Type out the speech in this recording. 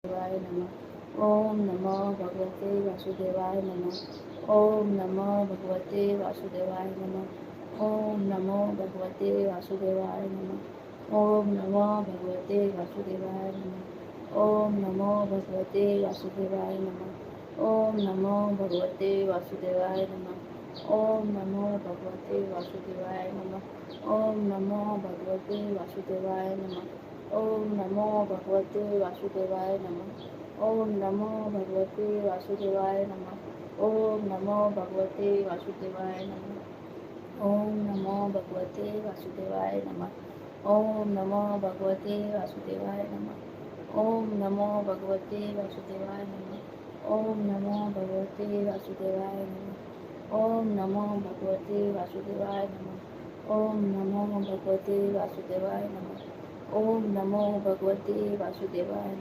वासुदेवाय नमः। ओम नमो भगवते वासुदेवाय नमः। ओम नमो भगवते वासुदेवाय नमः। ओम नमो भगवते वासुदेवाय नमः। ओम नमो भगवते वासुदेवाय नमः। ओम नमो भगवते वासुदेवाय नमः। ओम नमो भगवते वासुदेवाय नमः। ओम नमो भगवते वासुदेवाय नमः। ओम नमो भगवते वासुदेवाय नमः। ओम नमो भगवते वासुदेवाय नमः। ओम नमो भगवते वासुदेवाय नमः। ओम नमो भगवते वासुदेवाय नमः। ओम नमो भगवते वासुदेवाय नमः। ओम नमो भगवते वासुदेवाय नमः। ओम नमो भगवते वासुदेवाय नमः। ओम नमो भगवते वासुदेवाय नमः। ओम नमो भगवते वासुदेवाय नमः। ओम नमो भगवते वासुदेवाय नमः। ओम नमो भगवते वासुदेवाय